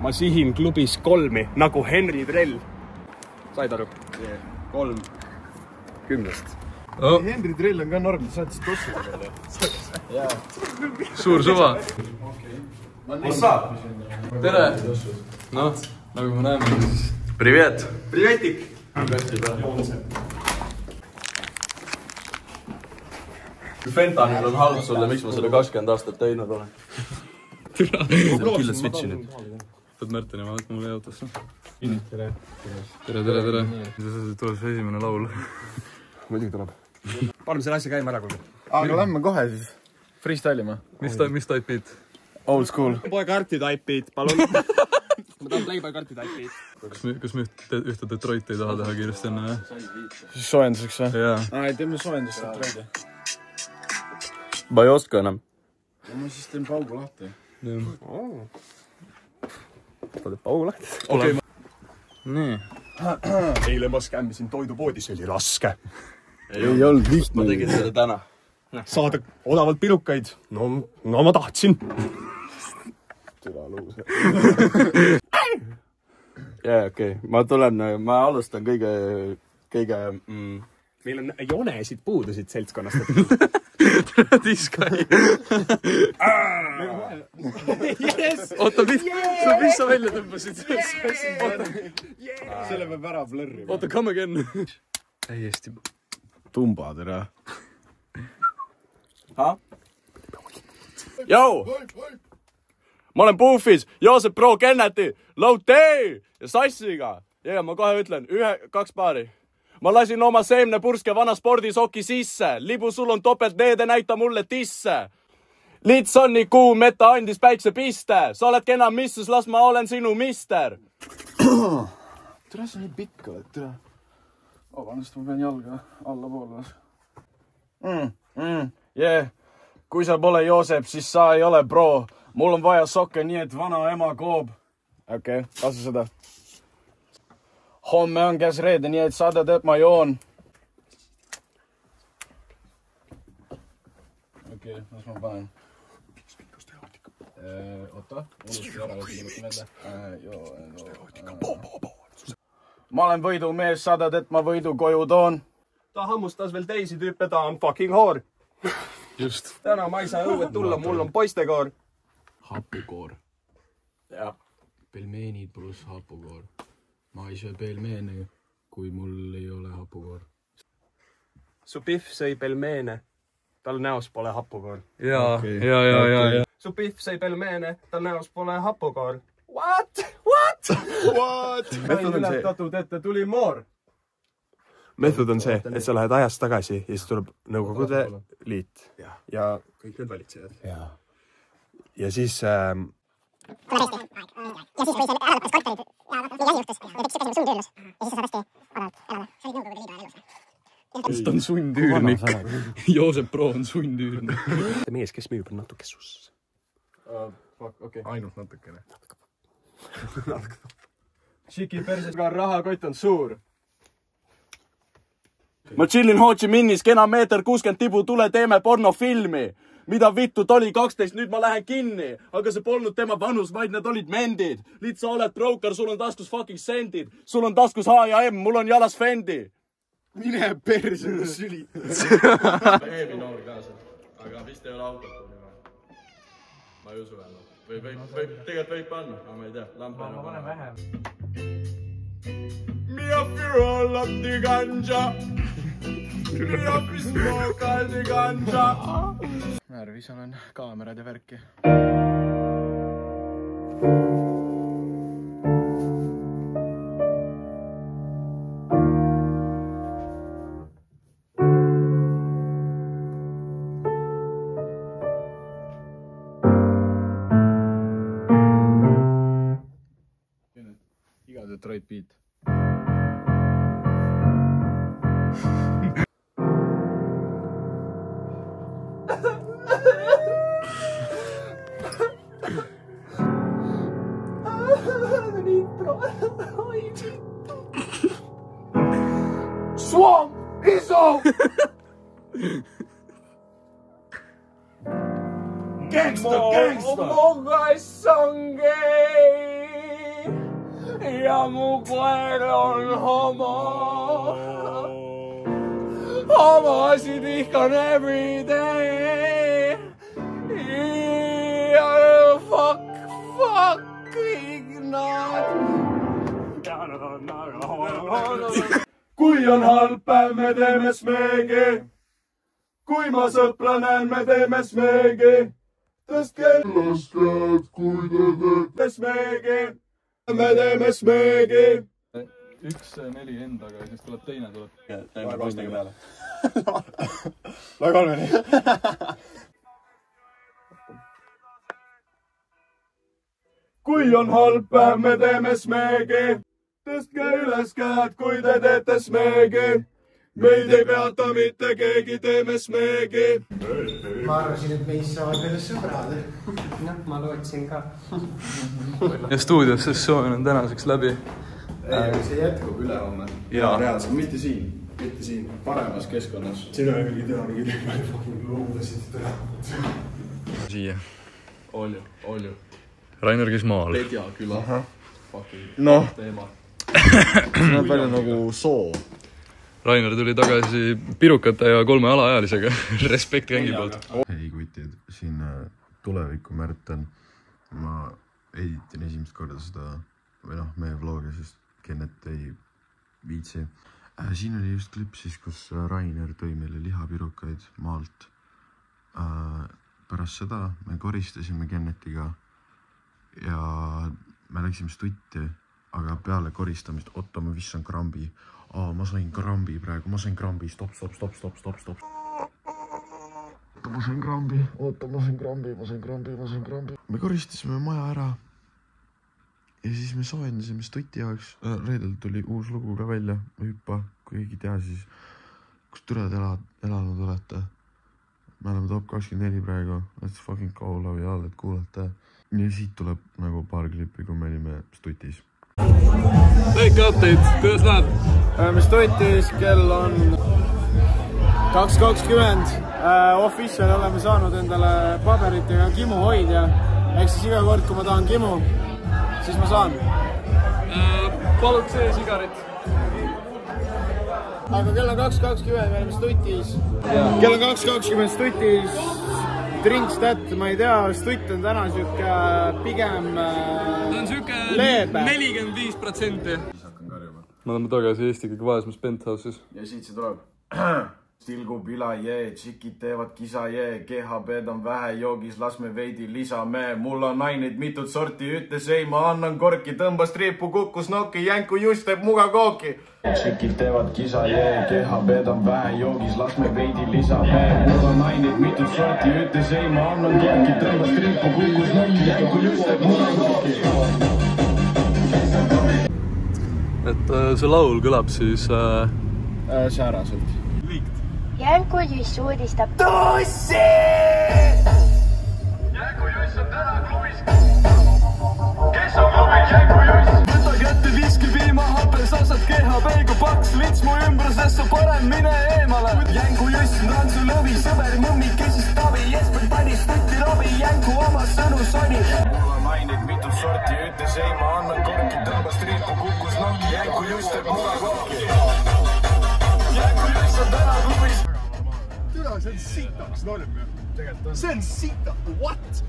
ma sihin klubis 3 nagu Henri Trell. Said aru? 3 10. Henri Trell on ka norm, saatis tossuda peale. Suur suva. Mis saab? Tere! Noh, nagu me näeme siis. Privet! Privetik! Kui Fentanil on halb sulle, miks ma selle 20 aastat teinud olen? Külla switchinud. Võtad Märteni, ma võtma mulle autosse. Tere. Tere. Tuleb see esimene laul. Muidugi tuleb. Paneme selle asja käima ära, kuulge. Aga lähme kohe siis freestylima. Mis type beat? Old school. Playboy karti type beat, palun. Ma tahan Playboy karti type beat. Kas me ühte Detroiti ei taha teha kiiresti enne, jah? Siis soojenduseks või? Jaa. Ei, teeme soojendust Detroiti. Ma ei oska enam. Ma siis teen paugu lahti. Ta teeb paugu lahti. Okei. Nii. Eile ma skämmisin toidupoodis, see oli raske. Ei olnud lihtne. Ma tegin selle täna. Saada odavalt pirukaid. No ma tahtsin. Jaa, okei. Ma alustan kõige... Meil on jonesid puudusid seltskonnast. Diskai. Oota, mis sa välja tõmbasid? Selle peab ära blurrima. Oota, come again. Täiesti. Tumbad ära. Jou! Ma olen Puufis, Joosep Pro Kenneti, Loutee ja Sassiga. Ja ma kohe ütlen, 2 paari. Ma lasin oma seemnepurske vana spordisoki sisse. Libu, sul on topelt neede, näita mulle tisse. Lits on nii kuu, meta andis päikse piste. Sa oled kena missus, las ma olen sinu mister. Tere, sa nii pikk oled, tere. Vabandust, ma pean jalga alla poole. Kui sa pole Joosep, siis sa ei ole bro. Mul on vaja sokke nii, et vana ema koob. Okei, kasu seda. Homme on käes reede, nii et saadad, et ma joon. Okei, las ma panen. Oota, unusti ära. Ma olen võidumees, saadad, et ma võidu koju toon. Ta hammustas veel teisi tüüpe, ta on fucking hoor. Just. Täna ma ei saa õuet tulla, mul on poistekoor. Hapukoor. Ja. Pelmeenid pluss hapukoor. Ma ei söö pelmeene, kui mul ei ole hapukoor. Su Pihv sõi pelmeene. Tal näos pole hapukoor. Ja. Su Pihv sõi pelmeene, tal näos pole hapukoor. What? Mäng ületatud, et tuli moor. Method on see, et sa lähed ajast tagasi ja siis tuleb Nõukogude Liit ja kõik need valitsejad. Ja siis... Ja siis kui see ära lõppes korterid ja mingi asi juhtus ja tekkis ikka sundüürlus. Ja siis sa saad hästi odavalt elada. See oli Nõukogude Liidu elus. Ta on sundüürnik. Joosep Pro on sundüürnik. Mees, kes müüb, on natuke sus. Ainult natukene. Shiki persega rahakott on suur. Ma chillin Ho Chi Minhis, kena meeter 60 tibu, tule teeme pornofilmi. Mida vittu, toli 12, nüüd ma lähen kinni. Aga see polnud tema vanus, vaid need olid mendid. Liit, sa oled broker, sul on taskus fucking sendid. Sul on taskus H&M, mul on jalas Fendi. Mine perse, süli. Veebinoor kaasa. Aga vist ei ole autot. Ma ei usu enam. Tegelikult võib panna, aga ma ei tea. Lampa enam panna vähem. Me up your all of the ganja. Me up your smoke all the ganja. Närvis olen kaamerad ja värki. Iga Detroit beat. Swamp Iso! Gangsta! Moga songe! ja mu koer on homo. Homosid vihkan every day. Fucking not. Kui on halb päev, me teeme smeegi. Kui ma sõpra näen, me teeme smeegi. Tõstke käed, kui te teete smeegi. Me teeme smeegi. 1-4 endaga ja siis tuleb teine tuleb. Teeme postega peale. Väga kolmeni. Kui on halb päev, me teeme smeegi. Tõstke üles käed, kui te teete smeegi. Meid ei peata mitte keegi, teeme smeegi. Ma arvasin, et meist saavad meile sõbrad. Noh, ma lootsin ka. Ja stuudios sessioon on tänaseks läbi. See jätkub ülehomme. Jaa, reaalselt, mitte siin. Mitte siin, paremas keskkonnas. Siin on mingi teha mingi loomudasid teha. Siia. Olju. Rainer käis maal. Pedja küla. Noh. Teema. See näeb välja nagu soo. Rainer tuli tagasi pirukate ja 3 alaealisega. Respekt gängi poolt. Hei kutid, siin tuleviku Märten. Ma editin esimest korda seda, või noh, meie vlogi, sest Kennet ei viitsi. Siin oli just klipp siis, kus Rainer tõi meile lihapirukaid maalt. Pärast seda me koristasime Kennetiga ja me läksime stutti, aga peale koristamist, oota, ma vissan krambi. Ma sain krambi praegu, ma sain krambi, stop. Ma sain krambi, Me koristasime maja ära ja siis me soojendasime stutti jaoks. Reedel tuli uus lugu ka välja, hüppa, kui keegi tea siis, kus türed elanud olete. Me oleme top 24 praegu, let's fucking go, love y'all, et kuulata. Ja siit tuleb nagu paar klippi, kui me olime stutis. Väike update, kuidas läheb? Me stutis, kell on 2.20. Official oleme saanud endale paberitega Kimu hoidja. Ehk siis iga kord, kui ma tahan Kimu, siis ma saan. Paluks see sigaret. Aga kell on 2.20, me oleme stutis. Kell on 2.20 stutis. Drinkstat, ma ei tea, stutt on täna siuke pigem leebe. 45%. Me oleme tagasi Eesti kõige vaesemas penthouses. Ja siit see tuleb. Stilgub ila, jee, tšikid teevad kisa, jee, GHB-d on vähe joogis, las me veidi lisame. Mul on aineid mitut sorti, ütles ei, ma annan korki, tõmbas triipu, kukkus nokki, jänku just teeb muga kooki. Tšikid teevad kisa, jee, GHB-d on vähe joogis, las me veidi lisame. Mul on aineid mitut sorti, ütles ei, ma annan korki, tõmbas triipu, kukkus nokki, jänku just teeb muga kooki. Et see laul kõlab siis Sääraselt. Jänku Juss uudistab. Tossi! Jänku Juss on täna klubis. Kes on klubis Jänku Juss? Võta kätte viski, piima, hapel, salsad, GHB-ga paks, lits mu ümbrusesse, parem mine eemale. Jänku Juss, rantsu lõvi, sõber, mõmmik, kesis tabi, Jesper panis, tutti rabi, Jänku oma sõnu soni. Mul on aineid mitut sorti, ütles ei, ma annan korki, tõmbas triipu, kukkus nokki, Jänku Juss teeb muga kooki. Jänku Juss on täna klubis. See on sitaks norm. See on sitaks, what?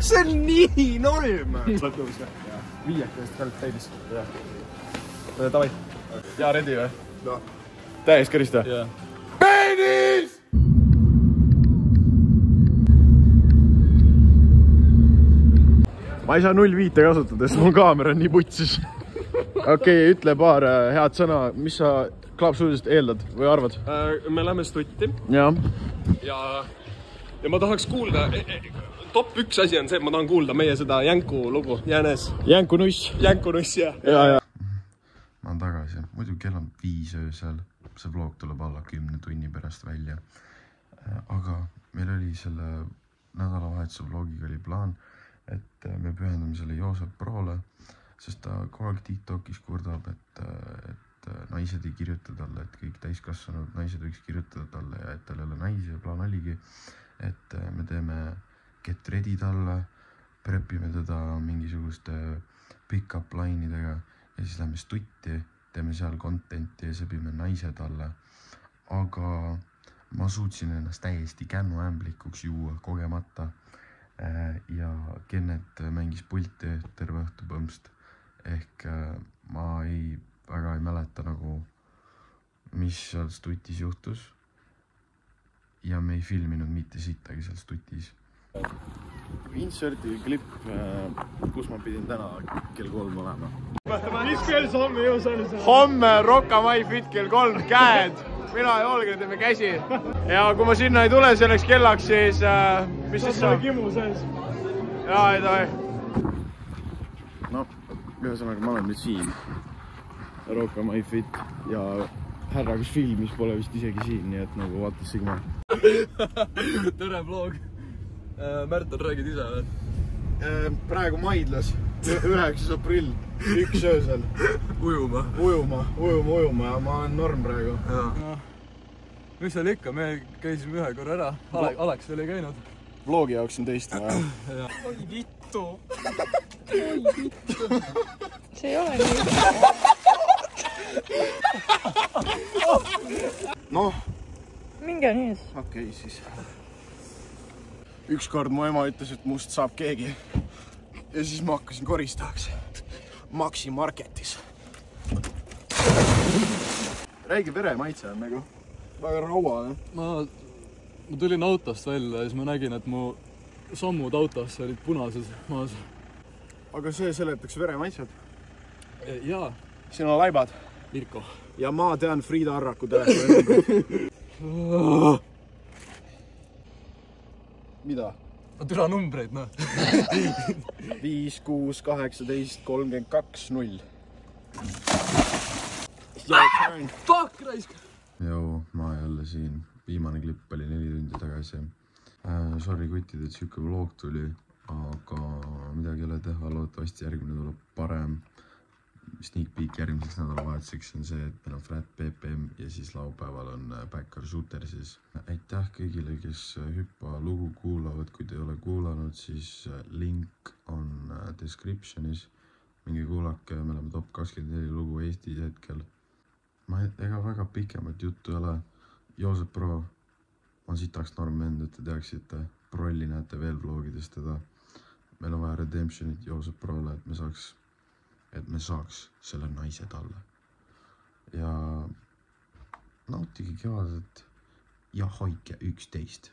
See on nii norm. Viiekest kalt täidis. Tavai. Ja ready või? No. Täies kõrista? Jaa. Penis! Ma ei saa 0.5 kasutada, sest mul kaamera on nii putsis. Okei, ütle paar head sõna, mis sa Klaapsuudist eeldad või arvad? Me läheme stutti. Ja ma tahaks kuulda, top 1 asi on see, et ma tahan kuulda meie seda Jänku lugu, Jänes. Jänku Nuss. Jänku Nuss, jah. Ja. Ma olen tagasi, muidu kell on 5 öösel, see vlog tuleb alla 10 tunni pärast välja. Aga meil oli selle nädalavahetuse vlogiga oli plaan, et me pühendame selle Joosep Proole, sest ta kogu aeg TikTokis kurdab, et naised ei kirjuta talle, et kõik täiskasvanud naised võiks kirjutada talle ja et tal ei ole naisi ja plaan oligi, et me teeme get ready talle, prepime teda mingisuguste pick-up line'idega ja siis lähme stutti, teeme seal contenti ja sõbime naised alla. Aga ma suutsin ennast täiesti kännuämblikuks juua kogemata ja Kennet mängis pulti terve õhtu põmst. Ehk ma väga ei mäleta nagu, mis seal stutis juhtus ja me ei filminud mitte sittagi seal stutis. Inserti klipp, kus ma pidin täna kell 3 olema. Mis kell see homme jõus on? Homme Rocca My Fit kell 3, käed. Mina ja Olger teeme käsi. Ja kui ma sinna ei tule selleks kellaks, siis mis siis saab? Kimu sees. Jaa, ei tohi. No, ühesõnaga ma olen nüüd siin. Rocca My Fit ja härra, kes filmis, pole vist isegi siin, nii et nagu vaatas Sigma. Tere vlog. Märton, räägid ise või? Praegu Maidlas, 9. aprill, 1 öösel. Ujuma ja ma olen norm praegu. Mis seal ikka, me käisime ühe korra ära, Aleks veel ei käinud. Vlogi jaoks on teist vaja. Oi vittu! See ei ole nii. Noh. Minge nüüd. Okei, siis. Ükskord mu ema ütles, et must saab keegi. Ja siis ma hakkasin koristajaks. Maxi Marketis. Räige vere maitse on nagu. Väga raua. Ma tulin autost välja ja siis ma nägin, et mu sammud autost olid punased maas. Aga see seletaks vere maitset? Jaa. Siin on laibad. Virko. Ja ma tean Friida Arraku telefoni. Mida? Ma türa numbreid, noh. 5, 6, 18, 32, 0. Fuck, raisk! Joo, ma jälle siin. Viimane klipp oli 4 tundi tagasi. Sorry kutid, et siuke vlog tuli, aga midagi ei ole teha, loodetavasti järgmine tuleb parem. Sneak peek järgmiseks nädalavahetuseks on see, et meil on Frat BPM ja siis laupäeval on Backer Shooter siis. Aitäh kõigile, kes hüppa lugu kuulavad, kui te ei ole kuulanud, siis link on descriptionis. Mingi kuulake, me oleme top 24 lugu Eestis hetkel. Ega väga pikemat juttu ei ole. Joosep Pro on sitaks norm vend, et te teaksite. Prolli näete veel vlogides teda. Meil on vaja redemptionit Joosep Prole, et me saaks selle naise talle. Ja nautige kevadet ja hoidke 11.